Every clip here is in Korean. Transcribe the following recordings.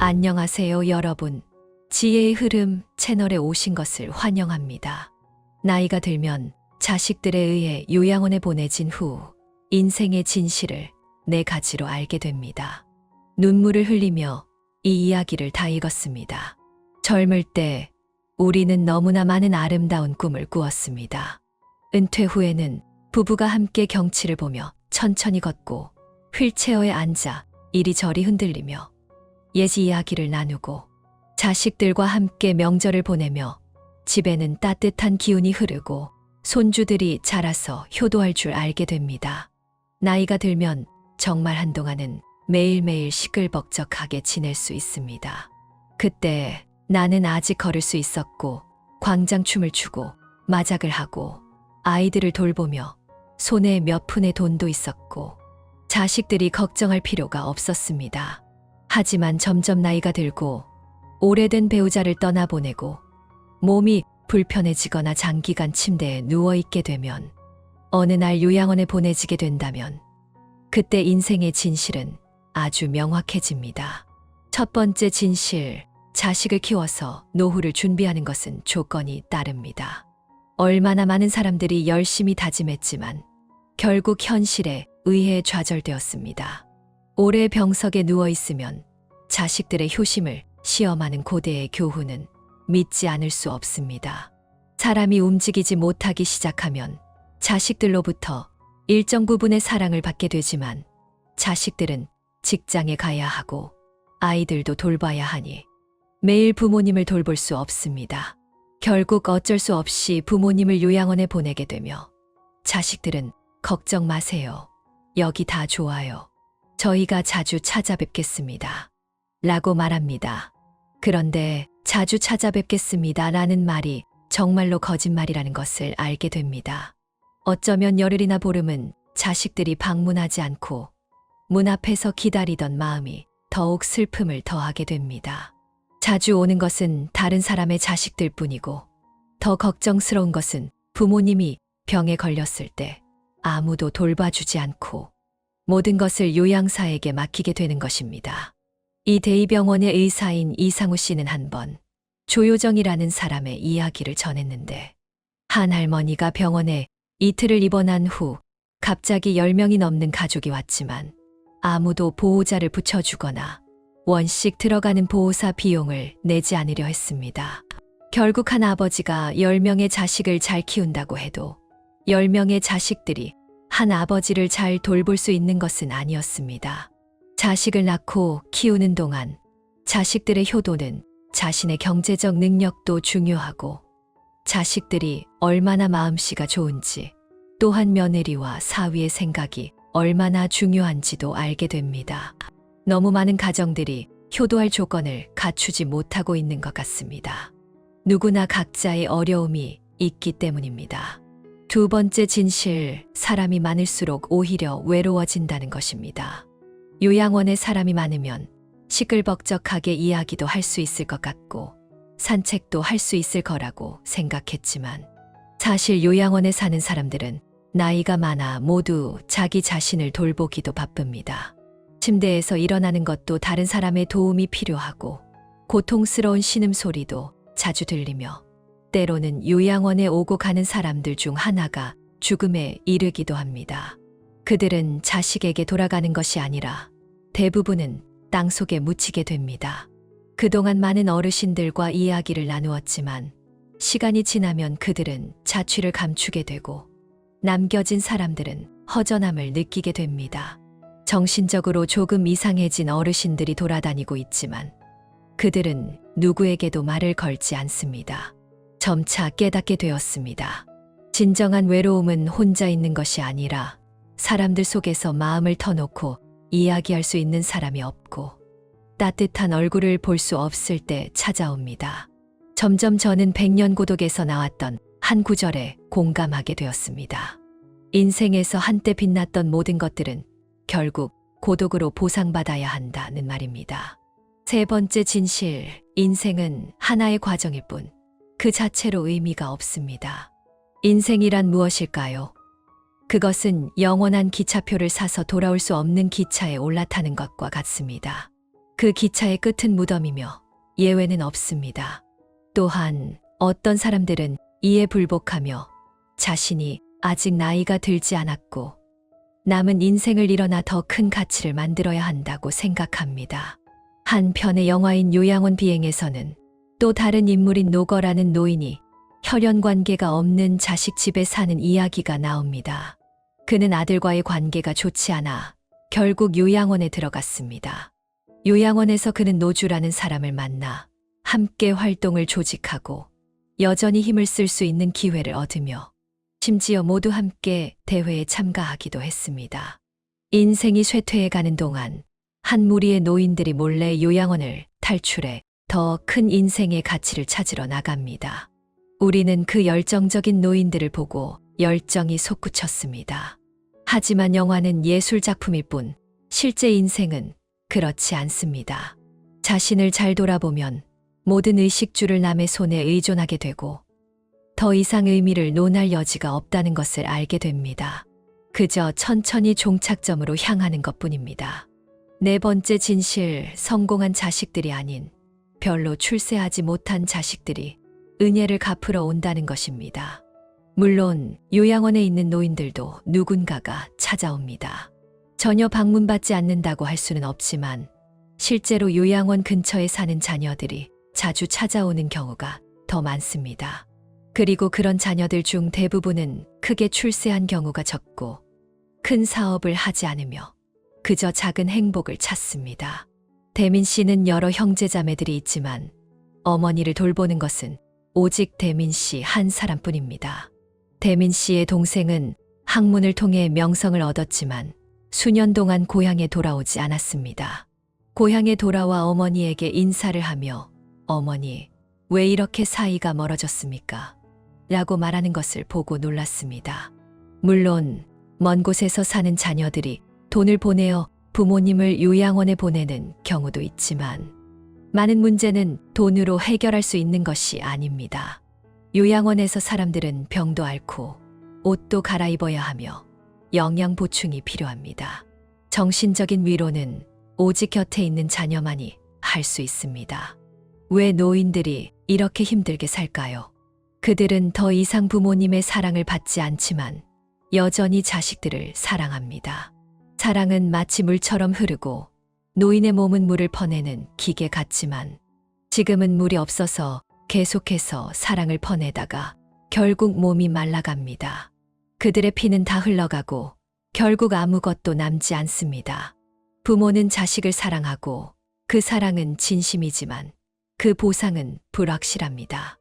안녕하세요, 여러분. 지혜의 흐름 채널에 오신 것을 환영합니다. 나이가 들면 자식들에 의해 요양원에 보내진 후 인생의 진실을 4가지로 알게 됩니다. 눈물을 흘리며 이 이야기를 다 읽었습니다. 젊을 때 우리는 너무나 많은 아름다운 꿈을 꾸었습니다. 은퇴 후에는 부부가 함께 경치를 보며 천천히 걷고 휠체어에 앉아 이리저리 흔들리며 옛 이야기를 나누고 자식들과 함께 명절을 보내며 집에는 따뜻한 기운이 흐르고 손주들이 자라서 효도할 줄 알게 됩니다. 나이가 들면 정말 한동안은 매일매일 시끌벅적하게 지낼 수 있습니다. 그때 나는 아직 걸을 수 있었고 광장춤을 추고 마작을 하고 아이들을 돌보며 손에 몇 푼의 돈도 있었고 자식들이 걱정할 필요가 없었습니다. 하지만 점점 나이가 들고 오래된 배우자를 떠나보내고 몸이 불편해지거나 장기간 침대에 누워있게 되면 어느 날 요양원에 보내지게 된다면 그때 인생의 진실은 아주 명확해집니다. 첫 번째 진실, 자식을 키워서 노후를 준비하는 것은 조건이 따릅니다. 얼마나 많은 사람들이 열심히 다짐했지만 결국 현실에 의해 좌절되었습니다. 오래 병석에 누워있으면 자식들의 효심을 시험하는 고대의 교훈은 믿지 않을 수 없습니다. 사람이 움직이지 못하기 시작하면 자식들로부터 일정 부분의 사랑을 받게 되지만 자식들은 직장에 가야 하고 아이들도 돌봐야 하니 매일 부모님을 돌볼 수 없습니다. 결국 어쩔 수 없이 부모님을 요양원에 보내게 되며 자식들은 걱정 마세요. 여기 다 좋아요. 저희가 자주 찾아뵙겠습니다. 라고 말합니다. 그런데 자주 찾아뵙겠습니다 라는 말이 정말로 거짓말이라는 것을 알게 됩니다. 어쩌면 열흘이나 보름은 자식들이 방문하지 않고 문 앞에서 기다리던 마음이 더욱 슬픔을 더하게 됩니다. 자주 오는 것은 다른 사람의 자식들 뿐이고 더 걱정스러운 것은 부모님이 병에 걸렸을 때 아무도 돌봐주지 않고 모든 것을 요양사에게 맡기게 되는 것입니다. 이 대의병원의 의사인 이상우 씨는 한번 조효정이라는 사람의 이야기를 전했는데 한 할머니가 병원에 이틀을 입원한 후 갑자기 10명이 넘는 가족이 왔지만 아무도 보호자를 붙여주거나 원씩 들어가는 보호사 비용을 내지 않으려 했습니다. 결국 한 아버지가 10명의 자식을 잘 키운다고 해도 10명의 자식들이 한 아버지를 잘 돌볼 수 있는 것은 아니었습니다. 자식을 낳고 키우는 동안 자식들의 효도는 자신의 경제적 능력도 중요하고 자식들이 얼마나 마음씨가 좋은지 또한 며느리와 사위의 생각이 얼마나 중요한지도 알게 됩니다. 너무 많은 가정들이 효도할 조건을 갖추지 못하고 있는 것 같습니다. 누구나 각자의 어려움이 있기 때문입니다. 두 번째 진실, 사람이 많을수록 오히려 외로워진다는 것입니다. 요양원에 사람이 많으면 시끌벅적하게 이야기도 할 수 있을 것 같고 산책도 할 수 있을 거라고 생각했지만 사실 요양원에 사는 사람들은 나이가 많아 모두 자기 자신을 돌보기도 바쁩니다. 침대에서 일어나는 것도 다른 사람의 도움이 필요하고 고통스러운 신음소리도 자주 들리며 때로는 요양원에 오고 가는 사람들 중 하나가 죽음에 이르기도 합니다. 그들은 자식에게 돌아가는 것이 아니라 대부분은 땅속에 묻히게 됩니다. 그동안 많은 어르신들과 이야기를 나누었지만 시간이 지나면 그들은 자취를 감추게 되고 남겨진 사람들은 허전함을 느끼게 됩니다. 정신적으로 조금 이상해진 어르신들이 돌아다니고 있지만 그들은 누구에게도 말을 걸지 않습니다. 점차 깨닫게 되었습니다. 진정한 외로움은 혼자 있는 것이 아니라 사람들 속에서 마음을 터놓고 이야기할 수 있는 사람이 없고 따뜻한 얼굴을 볼 수 없을 때 찾아옵니다. 점점 저는 100년 고독에서 나왔던 한 구절에 공감하게 되었습니다. 인생에서 한때 빛났던 모든 것들은 결국 고독으로 보상받아야 한다는 말입니다. 세 번째 진실, 인생은 하나의 과정일 뿐 그 자체로 의미가 없습니다. 인생이란 무엇일까요? 그것은 영원한 기차표를 사서 돌아올 수 없는 기차에 올라타는 것과 같습니다. 그 기차의 끝은 무덤이며 예외는 없습니다. 또한 어떤 사람들은 이에 불복하며 자신이 아직 나이가 들지 않았고 남은 인생을 일어나 더 큰 가치를 만들어야 한다고 생각합니다. 한편의 영화인 요양원 비행에서는 또 다른 인물인 노거라는 노인이 혈연 관계가 없는 자식 집에 사는 이야기가 나옵니다. 그는 아들과의 관계가 좋지 않아 결국 요양원에 들어갔습니다. 요양원에서 그는 노주라는 사람을 만나 함께 활동을 조직하고 여전히 힘을 쓸 수 있는 기회를 얻으며 심지어 모두 함께 대회에 참가하기도 했습니다. 인생이 쇠퇴해가는 동안 한 무리의 노인들이 몰래 요양원을 탈출해 더 큰 인생의 가치를 찾으러 나갑니다. 우리는 그 열정적인 노인들을 보고 열정이 솟구쳤습니다. 하지만 영화는 예술 작품일 뿐 실제 인생은 그렇지 않습니다. 자신을 잘 돌아보면 모든 의식주를 남의 손에 의존하게 되고 더 이상 의미를 논할 여지가 없다는 것을 알게 됩니다. 그저 천천히 종착점으로 향하는 것뿐입니다. 네 번째 진실, 성공한 자식들이 아닌 별로 출세하지 못한 자식들이 은혜를 갚으러 온다는 것입니다. 물론 요양원에 있는 노인들도 누군가가 찾아옵니다. 전혀 방문받지 않는다고 할 수는 없지만 실제로 요양원 근처에 사는 자녀들이 자주 찾아오는 경우가 더 많습니다. 그리고 그런 자녀들 중 대부분은 크게 출세한 경우가 적고 큰 사업을 하지 않으며 그저 작은 행복을 찾습니다. 대민 씨는 여러 형제자매들이 있지만 어머니를 돌보는 것은 오직 대민 씨 한 사람뿐입니다. 대민 씨의 동생은 학문을 통해 명성을 얻었지만 수년 동안 고향에 돌아오지 않았습니다. 고향에 돌아와 어머니에게 인사를 하며 어머니, 왜 이렇게 사이가 멀어졌습니까? 라고 말하는 것을 보고 놀랐습니다. 물론 먼 곳에서 사는 자녀들이 돈을 보내어 부모님을 요양원에 보내는 경우도 있지만 많은 문제는 돈으로 해결할 수 있는 것이 아닙니다. 요양원에서 사람들은 병도 앓고 옷도 갈아입어야 하며 영양 보충이 필요합니다. 정신적인 위로는 오직 곁에 있는 자녀만이 할 수 있습니다. 왜 노인들이 이렇게 힘들게 살까요? 그들은 더 이상 부모님의 사랑을 받지 않지만 여전히 자식들을 사랑합니다. 사랑은 마치 물처럼 흐르고 노인의 몸은 물을 퍼내는 기계 같지만 지금은 물이 없어서 계속해서 사랑을 퍼내다가 결국 몸이 말라갑니다. 그들의 피는 다 흘러가고 결국 아무것도 남지 않습니다. 부모는 자식을 사랑하고 그 사랑은 진심이지만 그 보상은 불확실합니다.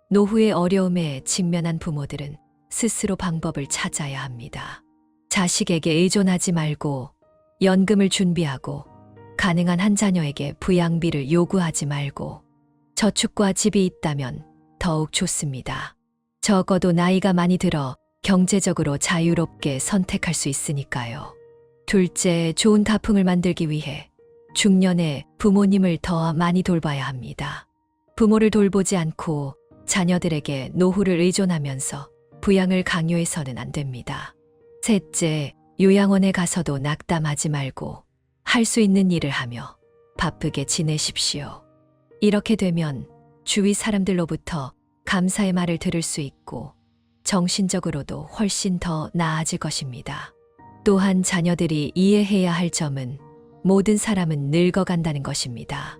노후의 어려움에 직면한 부모들은 스스로 방법을 찾아야 합니다. 자식에게 의존하지 말고 연금을 준비하고 가능한 한 자녀에게 부양비를 요구하지 말고 저축과 집이 있다면 더욱 좋습니다. 적어도 나이가 많이 들어 경제적으로 자유롭게 선택할 수 있으니까요. 둘째, 좋은 가풍을 만들기 위해 중년에 부모님을 더 많이 돌봐야 합니다. 부모를 돌보지 않고 자녀들에게 노후를 의존하면서 부양을 강요해서는 안 됩니다. 셋째, 요양원에 가서도 낙담하지 말고 할 수 있는 일을 하며 바쁘게 지내십시오. 이렇게 되면 주위 사람들로부터 감사의 말을 들을 수 있고 정신적으로도 훨씬 더 나아질 것입니다. 또한 자녀들이 이해해야 할 점은 모든 사람은 늙어간다는 것입니다.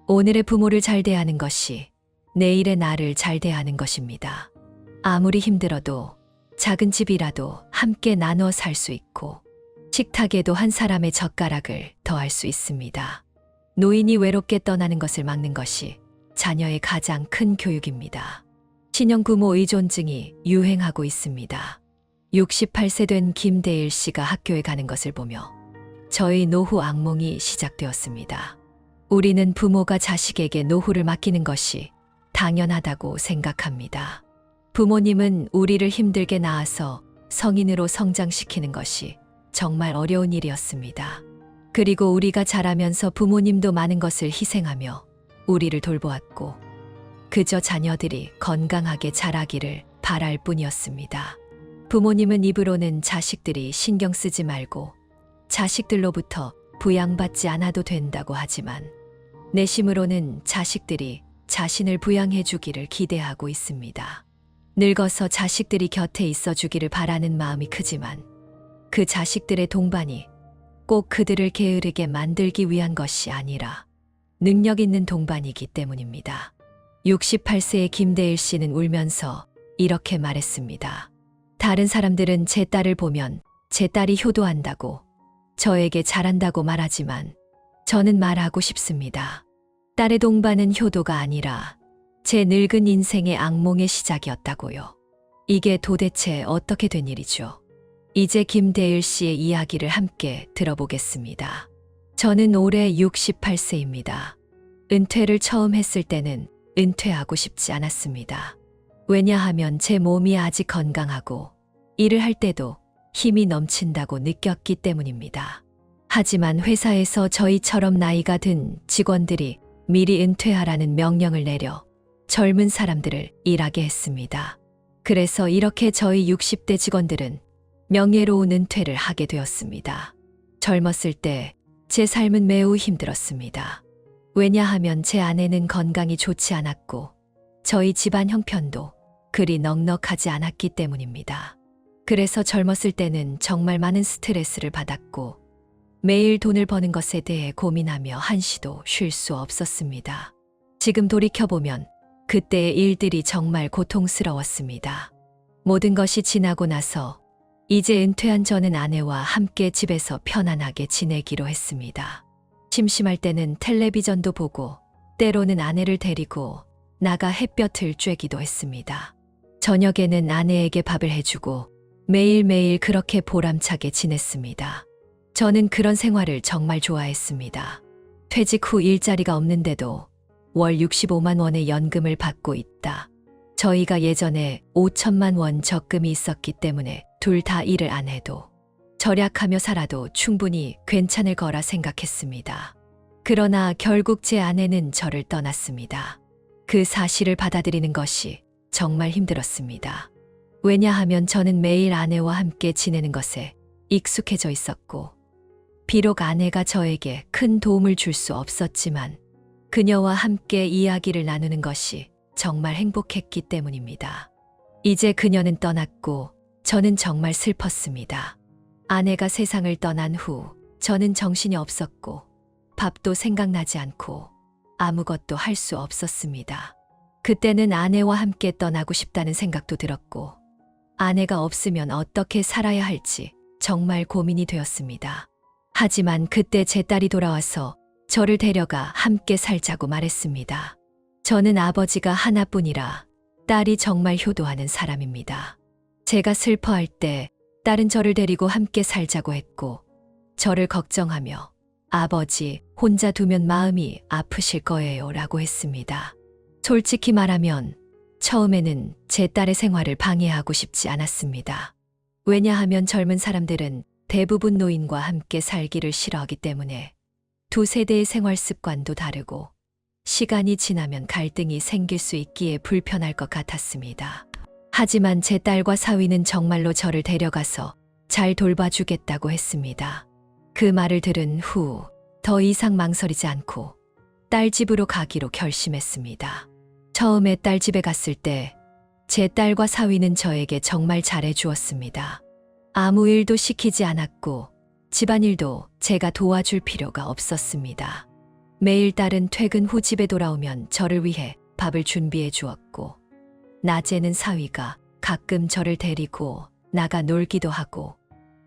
오늘의 부모를 잘 대하는 것이 내일의 나를 잘 대하는 것입니다. 아무리 힘들어도 작은 집이라도 함께 나눠 살 수 있고 식탁에도 한 사람의 젓가락을 더할 수 있습니다. 노인이 외롭게 떠나는 것을 막는 것이 자녀의 가장 큰 교육입니다. 친형부모 의존증이 유행하고 있습니다. 68세 된 김대일 씨가 학교에 가는 것을 보며 저의 노후 악몽이 시작되었습니다. 우리는 부모가 자식에게 노후를 맡기는 것이 당연하다고 생각합니다. 부모님은 우리를 힘들게 낳아서 성인으로 성장시키는 것이 정말 어려운 일이었습니다. 그리고 우리가 자라면서 부모님도 많은 것을 희생하며 우리를 돌보았고 그저 자녀들이 건강하게 자라기를 바랄 뿐이었습니다. 부모님은 입으로는 자식들이 신경 쓰지 말고 자식들로부터 부양받지 않아도 된다고 하지만 내심으로는 자식들이 자신을 부양해 주기를 기대하고 있습니다. 늙어서 자식들이 곁에 있어 주기를 바라는 마음이 크지만 그 자식들의 동반이 꼭 그들을 게으르게 만들기 위한 것이 아니라 능력 있는 동반이기 때문입니다. 68세의 김대일 씨는 울면서 이렇게 말했습니다. 다른 사람들은 제 딸을 보면 제 딸이 효도한다고 저에게 잘한다고 말하지만 저는 말하고 싶습니다. 딸의 동반은 효도가 아니라 제 늙은 인생의 악몽의 시작이었다고요. 이게 도대체 어떻게 된 일이죠? 이제 김대일 씨의 이야기를 함께 들어보겠습니다. 저는 올해 68세입니다. 은퇴를 처음 했을 때는 은퇴하고 싶지 않았습니다. 왜냐하면 제 몸이 아직 건강하고 일을 할 때도 힘이 넘친다고 느꼈기 때문입니다. 하지만 회사에서 저희처럼 나이가 든 직원들이 미리 은퇴하라는 명령을 내려 젊은 사람들을 일하게 했습니다. 그래서 이렇게 저희 60대 직원들은 명예로운 은퇴를 하게 되었습니다. 젊었을 때 제 삶은 매우 힘들었습니다. 왜냐하면 제 아내는 건강이 좋지 않았고 저희 집안 형편도 그리 넉넉하지 않았기 때문입니다. 그래서 젊었을 때는 정말 많은 스트레스를 받았고 매일 돈을 버는 것에 대해 고민하며 한시도 쉴 수 없었습니다. 지금 돌이켜보면 그때의 일들이 정말 고통스러웠습니다. 모든 것이 지나고 나서 이제 은퇴한 저는 아내와 함께 집에서 편안하게 지내기로 했습니다. 심심할 때는 텔레비전도 보고 때로는 아내를 데리고 나가 햇볕을 쬐기도 했습니다. 저녁에는 아내에게 밥을 해주고 매일매일 그렇게 보람차게 지냈습니다. 저는 그런 생활을 정말 좋아했습니다. 퇴직 후 일자리가 없는데도 월 65만 원의 연금을 받고 있다. 저희가 예전에 5천만 원 적금이 있었기 때문에 둘 다 일을 안 해도 절약하며 살아도 충분히 괜찮을 거라 생각했습니다. 그러나 결국 제 아내는 저를 떠났습니다. 그 사실을 받아들이는 것이 정말 힘들었습니다. 왜냐하면 저는 매일 아내와 함께 지내는 것에 익숙해져 있었고 비록 아내가 저에게 큰 도움을 줄 수 없었지만 그녀와 함께 이야기를 나누는 것이 정말 행복했기 때문입니다. 이제 그녀는 떠났고 저는 정말 슬펐습니다. 아내가 세상을 떠난 후 저는 정신이 없었고 밥도 생각나지 않고 아무것도 할 수 없었습니다. 그때는 아내와 함께 떠나고 싶다는 생각도 들었고 아내가 없으면 어떻게 살아야 할지 정말 고민이 되었습니다. 하지만 그때 제 딸이 돌아와서 저를 데려가 함께 살자고 말했습니다. 저는 아버지가 하나뿐이라 딸이 정말 효도하는 사람입니다. 제가 슬퍼할 때 딸은 저를 데리고 함께 살자고 했고 저를 걱정하며 아버지 혼자 두면 마음이 아프실 거예요 라고 했습니다. 솔직히 말하면 처음에는 제 딸의 생활을 방해하고 싶지 않았습니다. 왜냐하면 젊은 사람들은 대부분 노인과 함께 살기를 싫어하기 때문에 두 세대의 생활 습관도 다르고 시간이 지나면 갈등이 생길 수 있기에 불편할 것 같았습니다. 하지만 제 딸과 사위는 정말로 저를 데려가서 잘 돌봐주겠다고 했습니다. 그 말을 들은 후 더 이상 망설이지 않고 딸 집으로 가기로 결심했습니다. 처음에 딸 집에 갔을 때 제 딸과 사위는 저에게 정말 잘해 주었습니다. 아무 일도 시키지 않았고 집안일도 제가 도와줄 필요가 없었습니다. 매일 딸은 퇴근 후 집에 돌아오면 저를 위해 밥을 준비해 주었고 낮에는 사위가 가끔 저를 데리고 나가 놀기도 하고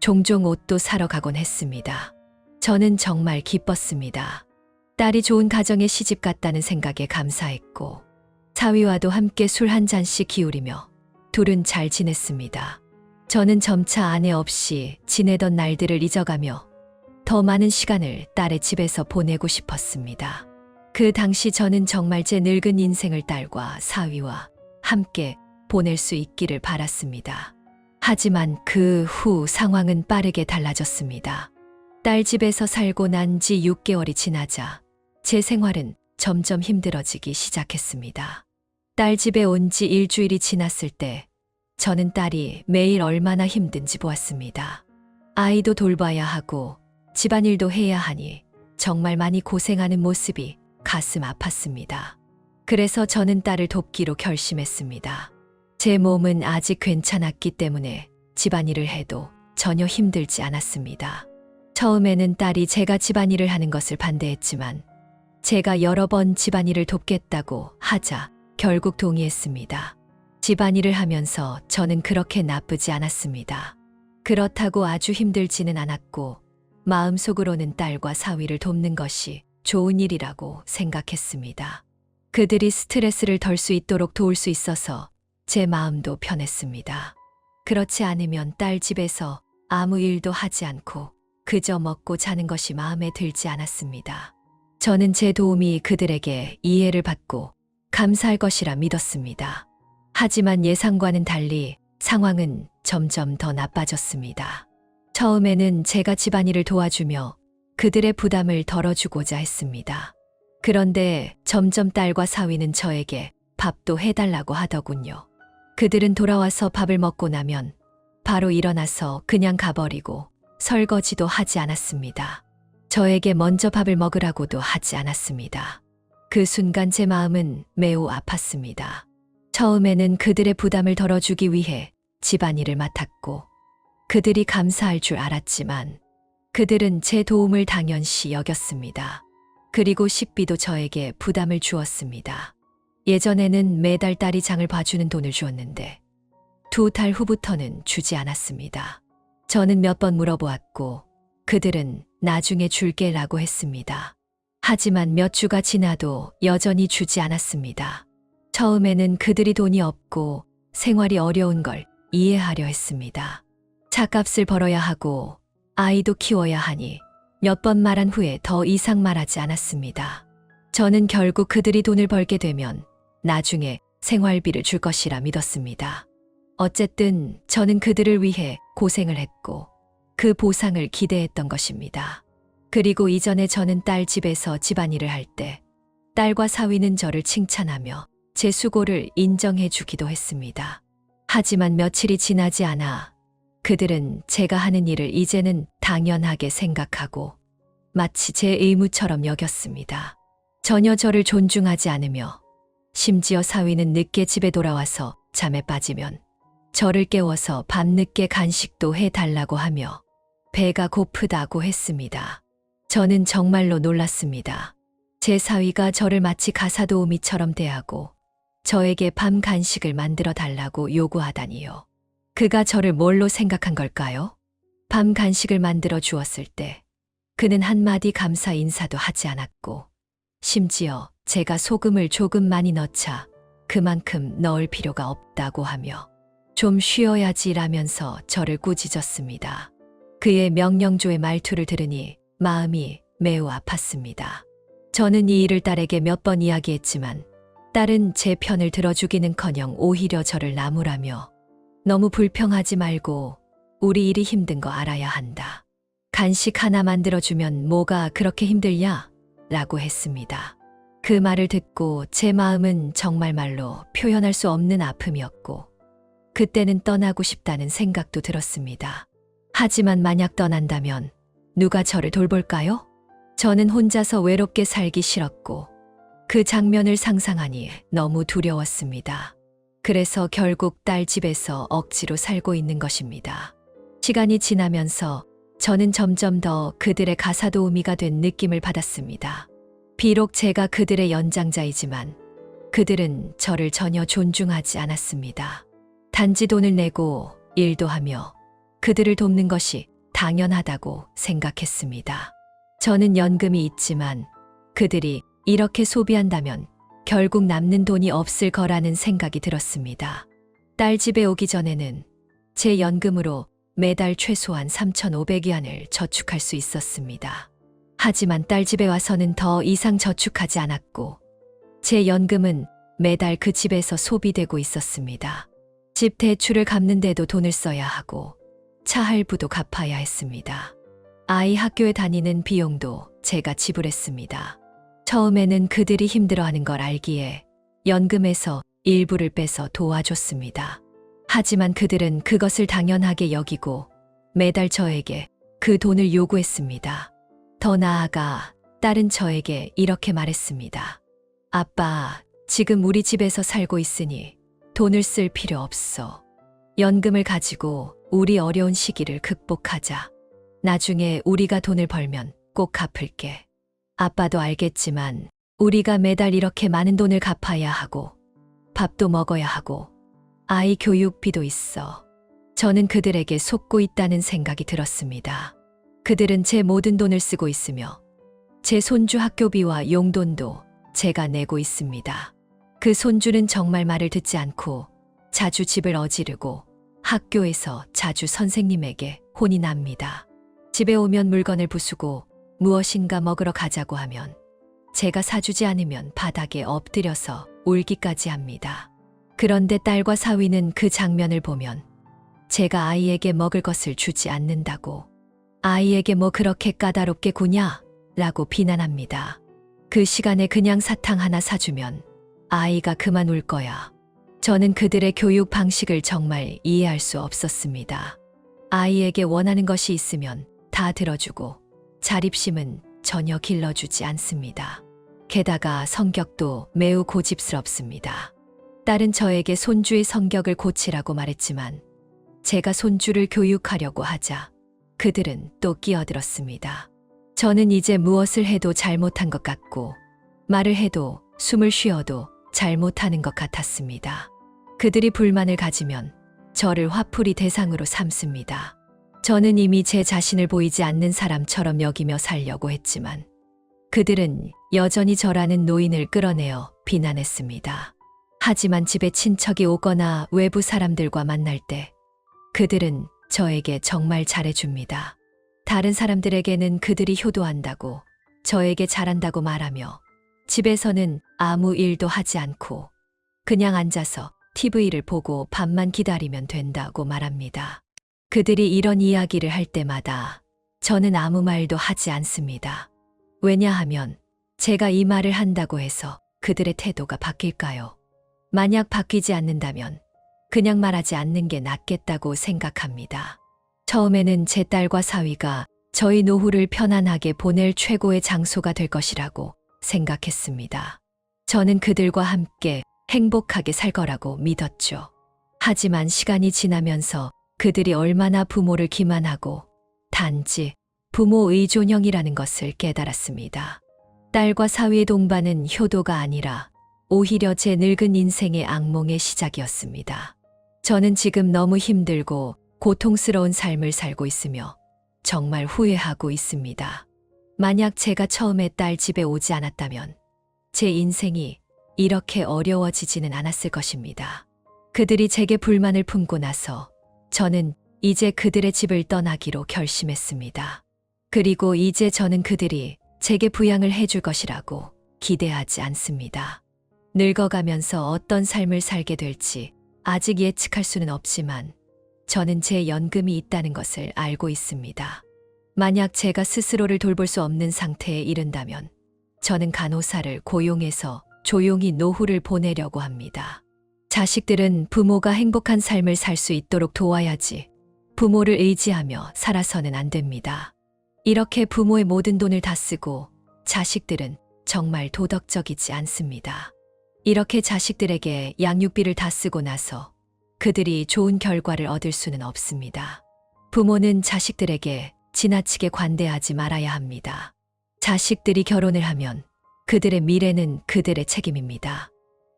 종종 옷도 사러 가곤 했습니다. 저는 정말 기뻤습니다. 딸이 좋은 가정에 시집 갔다는 생각에 감사했고 사위와도 함께 술 한 잔씩 기울이며 둘은 잘 지냈습니다. 저는 점차 아내 없이 지내던 날들을 잊어가며 더 많은 시간을 딸의 집에서 보내고 싶었습니다. 그 당시 저는 정말 제 늙은 인생을 딸과 사위와 함께 보낼 수 있기를 바랐습니다. 하지만 그 후 상황은 빠르게 달라졌습니다. 딸 집에서 살고 난 지 6개월이 지나자 제 생활은 점점 힘들어지기 시작했습니다. 딸 집에 온 지 일주일이 지났을 때 저는 딸이 매일 얼마나 힘든지 보았습니다. 아이도 돌봐야 하고 집안일도 해야 하니 정말 많이 고생하는 모습이 가슴 아팠습니다. 그래서 저는 딸을 돕기로 결심했습니다. 제 몸은 아직 괜찮았기 때문에 집안일을 해도 전혀 힘들지 않았습니다. 처음에는 딸이 제가 집안일을 하는 것을 반대했지만 제가 여러 번 집안일을 돕겠다고 하자 결국 동의했습니다. 집안일을 하면서 저는 그렇게 나쁘지 않았습니다. 그렇다고 아주 힘들지는 않았고 마음속으로는 딸과 사위를 돕는 것이 좋은 일이라고 생각했습니다. 그들이 스트레스를 덜 수 있도록 도울 수 있어서 제 마음도 편했습니다. 그렇지 않으면 딸 집에서 아무 일도 하지 않고 그저 먹고 자는 것이 마음에 들지 않았습니다. 저는 제 도움이 그들에게 이해를 받고 감사할 것이라 믿었습니다. 하지만 예상과는 달리 상황은 점점 더 나빠졌습니다. 처음에는 제가 집안일을 도와주며 그들의 부담을 덜어주고자 했습니다. 그런데 점점 딸과 사위는 저에게 밥도 해달라고 하더군요. 그들은 돌아와서 밥을 먹고 나면 바로 일어나서 그냥 가버리고 설거지도 하지 않았습니다. 저에게 먼저 밥을 먹으라고도 하지 않았습니다. 그 순간 제 마음은 매우 아팠습니다. 처음에는 그들의 부담을 덜어주기 위해 집안일을 맡았고 그들이 감사할 줄 알았지만 그들은 제 도움을 당연시 여겼습니다. 그리고 식비도 저에게 부담을 주었습니다. 예전에는 매달 딸이 장을 봐주는 돈을 주었는데 2달 후부터는 주지 않았습니다. 저는 몇 번 물어보았고 그들은 나중에 줄게라고 했습니다. 하지만 몇 주가 지나도 여전히 주지 않았습니다. 처음에는 그들이 돈이 없고 생활이 어려운 걸 이해하려 했습니다. 차값을 벌어야 하고 아이도 키워야 하니 몇 번 말한 후에 더 이상 말하지 않았습니다. 저는 결국 그들이 돈을 벌게 되면 나중에 생활비를 줄 것이라 믿었습니다. 어쨌든 저는 그들을 위해 고생을 했고 그 보상을 기대했던 것입니다. 그리고 이전에 저는 딸 집에서 집안일을 할 때 딸과 사위는 저를 칭찬하며 제 수고를 인정해 주기도 했습니다. 하지만 며칠이 지나지 않아 그들은 제가 하는 일을 이제는 당연하게 생각하고 마치 제 의무처럼 여겼습니다. 전혀 저를 존중하지 않으며 심지어 사위는 늦게 집에 돌아와서 잠에 빠지면 저를 깨워서 밤늦게 간식도 해달라고 하며 배가 고프다고 했습니다. 저는 정말로 놀랐습니다. 제 사위가 저를 마치 가사도우미처럼 대하고 저에게 밤 간식을 만들어 달라고 요구하다니요. 그가 저를 뭘로 생각한 걸까요? 밤 간식을 만들어 주었을 때 그는 한마디 감사 인사도 하지 않았고 심지어 제가 소금을 조금 많이 넣자 그만큼 넣을 필요가 없다고 하며 좀 쉬어야지라면서 저를 꾸짖었습니다. 그의 명령조의 말투를 들으니 마음이 매우 아팠습니다. 저는 이 일을 딸에게 몇 번 이야기했지만 딸은 제 편을 들어주기는커녕 오히려 저를 나무라며 너무 불평하지 말고 우리 일이 힘든 거 알아야 한다. 간식 하나 만들어주면 뭐가 그렇게 힘들냐? 라고 했습니다. 그 말을 듣고 제 마음은 정말 말로 표현할 수 없는 아픔이었고 그때는 떠나고 싶다는 생각도 들었습니다. 하지만 만약 떠난다면 누가 저를 돌볼까요? 저는 혼자서 외롭게 살기 싫었고 그 장면을 상상하니 너무 두려웠습니다. 그래서 결국 딸 집에서 억지로 살고 있는 것입니다. 시간이 지나면서 저는 점점 더 그들의 가사도우미가 된 느낌을 받았습니다. 비록 제가 그들의 연장자이지만 그들은 저를 전혀 존중하지 않았습니다. 단지 돈을 내고 일도 하며 그들을 돕는 것이 당연하다고 생각했습니다. 저는 연금이 있지만 그들이 이렇게 소비한다면 결국 남는 돈이 없을 거라는 생각이 들었습니다. 딸 집에 오기 전에는 제 연금으로 매달 최소한 3,500위안을 저축할 수 있었습니다. 하지만 딸 집에 와서는 더 이상 저축하지 않았고 제 연금은 매달 그 집에서 소비되고 있었습니다. 집 대출을 갚는데도 돈을 써야 하고 차 할부도 갚아야 했습니다. 아이 학교에 다니는 비용도 제가 지불했습니다. 처음에는 그들이 힘들어하는 걸 알기에 연금에서 일부를 빼서 도와줬습니다. 하지만 그들은 그것을 당연하게 여기고 매달 저에게 그 돈을 요구했습니다. 더 나아가 딸은 저에게 이렇게 말했습니다. 아빠, 지금 우리 집에서 살고 있으니 돈을 쓸 필요 없어. 연금을 가지고 우리 어려운 시기를 극복하자. 나중에 우리가 돈을 벌면 꼭 갚을게. 아빠도 알겠지만 우리가 매달 이렇게 많은 돈을 갚아야 하고 밥도 먹어야 하고 아이 교육비도 있어. 저는 그들에게 속고 있다는 생각이 들었습니다. 그들은 제 모든 돈을 쓰고 있으며 제 손주 학교비와 용돈도 제가 내고 있습니다. 그 손주는 정말 말을 듣지 않고 자주 집을 어지르고 학교에서 자주 선생님에게 혼이 납니다. 집에 오면 물건을 부수고 무엇인가 먹으러 가자고 하면 제가 사주지 않으면 바닥에 엎드려서 울기까지 합니다. 그런데 딸과 사위는 그 장면을 보면 제가 아이에게 먹을 것을 주지 않는다고, 아이에게 뭐 그렇게 까다롭게 구냐? 라고 비난합니다. 그 시간에 그냥 사탕 하나 사주면 아이가 그만 울 거야. 저는 그들의 교육 방식을 정말 이해할 수 없었습니다. 아이에게 원하는 것이 있으면 다 들어주고 자립심은 전혀 길러주지 않습니다. 게다가 성격도 매우 고집스럽습니다. 딸은 저에게 손주의 성격을 고치라고 말했지만 제가 손주를 교육하려고 하자 그들은 또 끼어들었습니다. 저는 이제 무엇을 해도 잘못한 것 같고 말을 해도 숨을 쉬어도 잘못하는 것 같았습니다. 그들이 불만을 가지면 저를 화풀이 대상으로 삼습니다. 저는 이미 제 자신을 보이지 않는 사람처럼 여기며 살려고 했지만 그들은 여전히 저라는 노인을 끌어내어 비난했습니다. 하지만 집에 친척이 오거나 외부 사람들과 만날 때 그들은 저에게 정말 잘해줍니다. 다른 사람들에게는 그들이 효도한다고, 저에게 잘한다고 말하며 집에서는 아무 일도 하지 않고 그냥 앉아서 TV를 보고 밥만 기다리면 된다고 말합니다. 그들이 이런 이야기를 할 때마다 저는 아무 말도 하지 않습니다. 왜냐하면 제가 이 말을 한다고 해서 그들의 태도가 바뀔까요? 만약 바뀌지 않는다면 그냥 말하지 않는 게 낫겠다고 생각합니다. 처음에는 제 딸과 사위가 저희 노후를 편안하게 보낼 최고의 장소가 될 것이라고 생각했습니다. 저는 그들과 함께 행복하게 살 거라고 믿었죠. 하지만 시간이 지나면서 그들이 얼마나 부모를 기만하고 단지 부모 의존형이라는 것을 깨달았습니다. 딸과 사위의 동반은 효도가 아니라 오히려 제 늙은 인생의 악몽의 시작이었습니다. 저는 지금 너무 힘들고 고통스러운 삶을 살고 있으며 정말 후회하고 있습니다. 만약 제가 처음에 딸 집에 오지 않았다면 제 인생이 이렇게 어려워지지는 않았을 것입니다. 그들이 제게 불만을 품고 나서 저는 이제 그들의 집을 떠나기로 결심했습니다. 그리고 이제 저는 그들이 제게 부양을 해줄 것이라고 기대하지 않습니다. 늙어가면서 어떤 삶을 살게 될지 아직 예측할 수는 없지만 저는 제 연금이 있다는 것을 알고 있습니다. 만약 제가 스스로를 돌볼 수 없는 상태에 이른다면 저는 간호사를 고용해서 조용히 노후를 보내려고 합니다. 자식들은 부모가 행복한 삶을 살 수 있도록 도와야지 부모를 의지하며 살아서는 안 됩니다. 이렇게 부모의 모든 돈을 다 쓰고 자식들은 정말 도덕적이지 않습니다. 이렇게 자식들에게 양육비를 다 쓰고 나서 그들이 좋은 결과를 얻을 수는 없습니다. 부모는 자식들에게 지나치게 관대하지 말아야 합니다. 자식들이 결혼을 하면 그들의 미래는 그들의 책임입니다.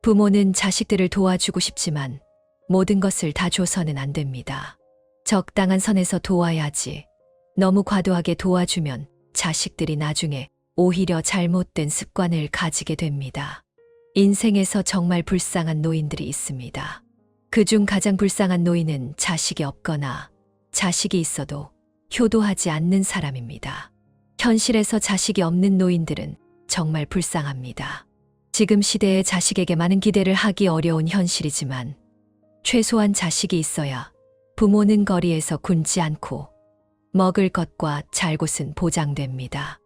부모는 자식들을 도와주고 싶지만 모든 것을 다 줘서는 안 됩니다. 적당한 선에서 도와야지. 너무 과도하게 도와주면 자식들이 나중에 오히려 잘못된 습관을 가지게 됩니다. 인생에서 정말 불쌍한 노인들이 있습니다. 그중 가장 불쌍한 노인은 자식이 없거나 자식이 있어도 효도하지 않는 사람입니다. 현실에서 자식이 없는 노인들은 정말 불쌍합니다. 지금 시대에 자식에게 많은 기대를 하기 어려운 현실이지만 최소한 자식이 있어야 부모는 거리에서 굶지 않고 먹을 것과 잘 곳은 보장됩니다.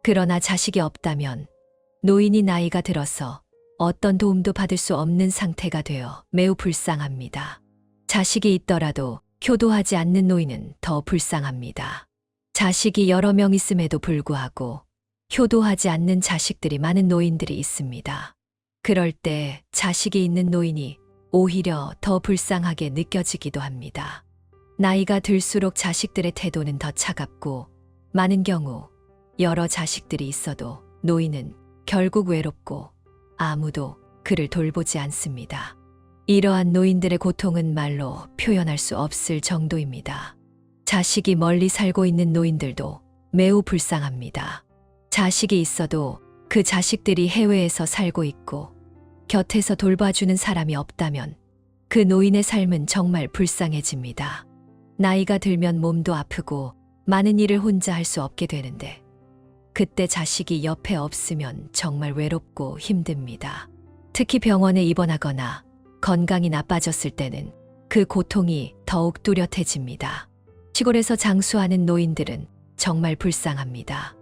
그러나 자식이 없다면 노인이 나이가 들어서 어떤 도움도 받을 수 없는 상태가 되어 매우 불쌍합니다. 자식이 있더라도 효도하지 않는 노인은 더 불쌍합니다. 자식이 여러 명 있음에도 불구하고 효도하지 않는 자식들이 많은 노인들이 있습니다. 그럴 때 자식이 있는 노인이 오히려 더 불쌍하게 느껴지기도 합니다. 나이가 들수록 자식들의 태도는 더 차갑고 많은 경우 여러 자식들이 있어도 노인은 결국 외롭고 아무도 그를 돌보지 않습니다. 이러한 노인들의 고통은 말로 표현할 수 없을 정도입니다. 자식이 멀리 살고 있는 노인들도 매우 불쌍합니다. 자식이 있어도 그 자식들이 해외에서 살고 있고 곁에서 돌봐주는 사람이 없다면 그 노인의 삶은 정말 불쌍해집니다. 나이가 들면 몸도 아프고 많은 일을 혼자 할 수 없게 되는데 그때 자식이 옆에 없으면 정말 외롭고 힘듭니다. 특히 병원에 입원하거나 건강이 나빠졌을 때는 그 고통이 더욱 뚜렷해집니다. 시골에서 장수하는 노인들은 정말 불쌍합니다.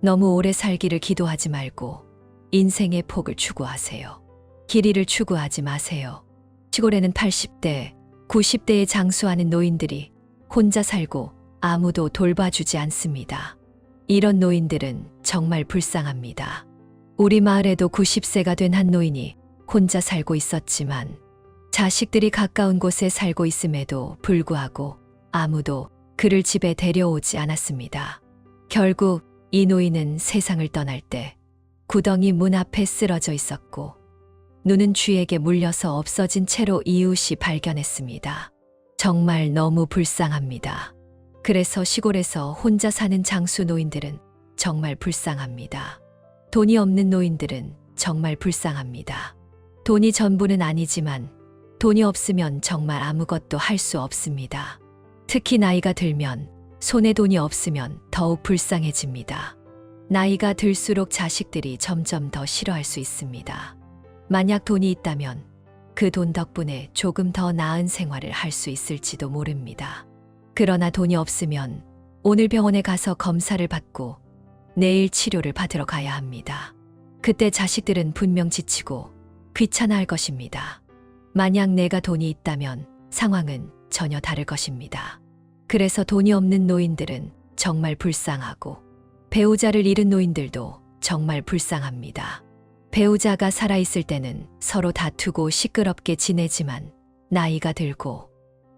너무 오래 살기를 기도하지 말고 인생의 폭을 추구하세요. 길이를 추구하지 마세요. 시골에는 80대, 90대에 장수하는 노인들이 혼자 살고 아무도 돌봐주지 않습니다. 이런 노인들은 정말 불쌍합니다. 우리 마을에도 90세가 된 한 노인이 혼자 살고 있었지만 자식들이 가까운 곳에 살고 있음에도 불구하고 아무도 그를 집에 데려오지 않았습니다. 결국 이 노인은 세상을 떠날 때 구덩이 문 앞에 쓰러져 있었고 눈은 쥐에게 물려서 없어진 채로 이웃이 발견했습니다. 정말 너무 불쌍합니다. 그래서 시골에서 혼자 사는 장수 노인들은 정말 불쌍합니다. 돈이 없는 노인들은 정말 불쌍합니다. 돈이 전부는 아니지만 돈이 없으면 정말 아무것도 할 수 없습니다. 특히 나이가 들면 손에 돈이 없으면 더욱 불쌍해집니다. 나이가 들수록 자식들이 점점 더 싫어할 수 있습니다. 만약 돈이 있다면 그 돈 덕분에 조금 더 나은 생활을 할 수 있을지도 모릅니다. 그러나 돈이 없으면 오늘 병원에 가서 검사를 받고 내일 치료를 받으러 가야 합니다. 그때 자식들은 분명 지치고 귀찮아할 것입니다. 만약 내가 돈이 있다면 상황은 전혀 다를 것입니다. 그래서 돈이 없는 노인들은 정말 불쌍하고 배우자를 잃은 노인들도 정말 불쌍합니다. 배우자가 살아있을 때는 서로 다투고 시끄럽게 지내지만 나이가 들고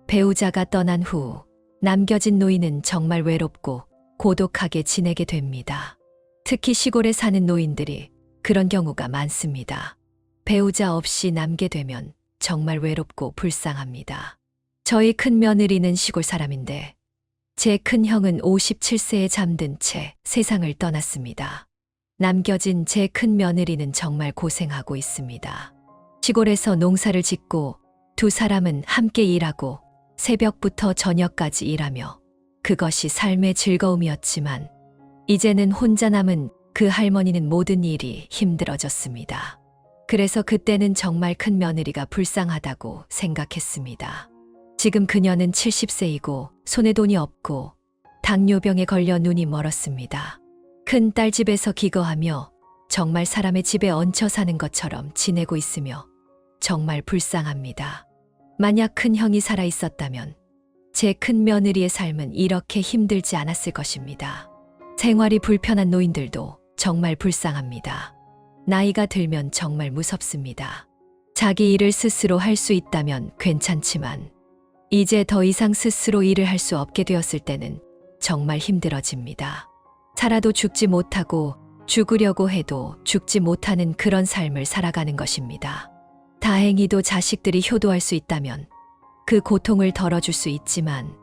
배우자가 떠난 후 남겨진 노인은 정말 외롭고 고독하게 지내게 됩니다. 특히 시골에 사는 노인들이 그런 경우가 많습니다. 배우자 없이 남게 되면 정말 외롭고 불쌍합니다. 저희 큰 며느리는 시골 사람인데 제 큰 형은 57세에 잠든 채 세상을 떠났습니다. 남겨진 제 큰 며느리는 정말 고생하고 있습니다. 시골에서 농사를 짓고 두 사람은 함께 일하고 새벽부터 저녁까지 일하며 그것이 삶의 즐거움이었지만 이제는 혼자 남은 그 할머니는 모든 일이 힘들어졌습니다. 그래서 그때는 정말 큰 며느리가 불쌍하다고 생각했습니다. 지금 그녀는 70세이고 손에 돈이 없고 당뇨병에 걸려 눈이 멀었습니다. 큰 딸 집에서 기거하며 정말 사람의 집에 얹혀 사는 것처럼 지내고 있으며 정말 불쌍합니다. 만약 큰 형이 살아 있었다면 제 큰 며느리의 삶은 이렇게 힘들지 않았을 것입니다. 생활이 불편한 노인들도 정말 불쌍합니다. 나이가 들면 정말 무섭습니다. 자기 일을 스스로 할 수 있다면 괜찮지만 이제 더 이상 스스로 일을 할 수 없게 되었을 때는 정말 힘들어집니다. 살아도 죽지 못하고 죽으려고 해도 죽지 못하는 그런 삶을 살아가는 것입니다. 다행히도 자식들이 효도할 수 있다면 그 고통을 덜어줄 수 있지만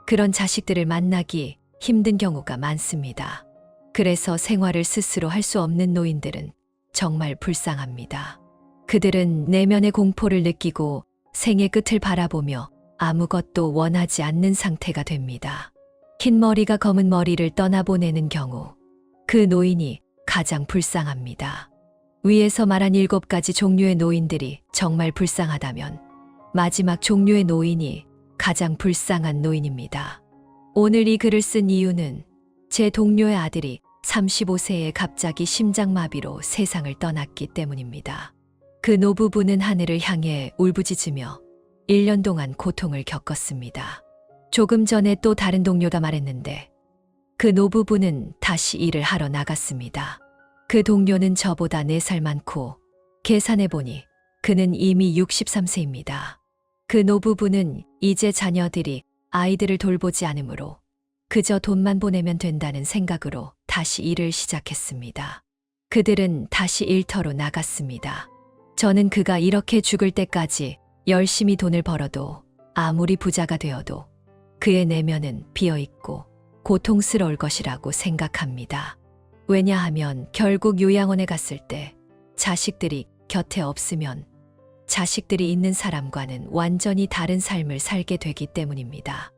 그런 자식들을 만나기 힘든 경우가 많습니다. 그래서 생활을 스스로 할 수 없는 노인들은 정말 불쌍합니다. 그들은 내면의 공포를 느끼고 생의 끝을 바라보며 아무것도 원하지 않는 상태가 됩니다. 흰 머리가 검은 머리를 떠나보내는 경우 그 노인이 가장 불쌍합니다. 위에서 말한 7가지 종류의 노인들이 정말 불쌍하다면 마지막 종류의 노인이 가장 불쌍한 노인입니다. 오늘 이 글을 쓴 이유는 제 동료의 아들이 35세에 갑자기 심장마비로 세상을 떠났기 때문입니다. 그 노부부는 하늘을 향해 울부짖으며 1년 동안 고통을 겪었습니다. 조금 전에 또 다른 동료가 말했는데 그 노부부는 다시 일을 하러 나갔습니다. 그 동료는 저보다 4살 많고 계산해보니 그는 이미 63세입니다. 그 노부부는 이제 자녀들이 아이들을 돌보지 않으므로 그저 돈만 보내면 된다는 생각으로 다시 일을 시작했습니다. 그들은 다시 일터로 나갔습니다. 저는 그가 이렇게 죽을 때까지 열심히 돈을 벌어도 아무리 부자가 되어도 그의 내면은 비어있고 고통스러울 것이라고 생각합니다. 왜냐하면 결국 요양원에 갔을 때 자식들이 곁에 없으면 자식들이 있는 사람과는 완전히 다른 삶을 살게 되기 때문입니다.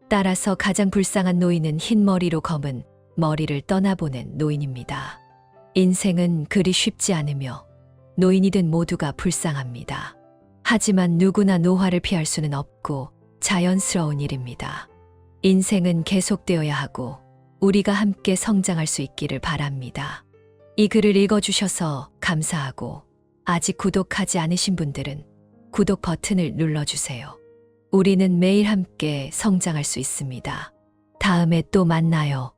따라서 가장 불쌍한 노인은 흰 머리로 검은 머리를 떠나보낸 노인입니다. 인생은 그리 쉽지 않으며 노인이든 모두가 불쌍합니다. 하지만 누구나 노화를 피할 수는 없고 자연스러운 일입니다. 인생은 계속되어야 하고 우리가 함께 성장할 수 있기를 바랍니다. 이 글을 읽어주셔서 감사하고 아직 구독하지 않으신 분들은 구독 버튼을 눌러주세요. 우리는 매일 함께 성장할 수 있습니다. 다음에 또 만나요.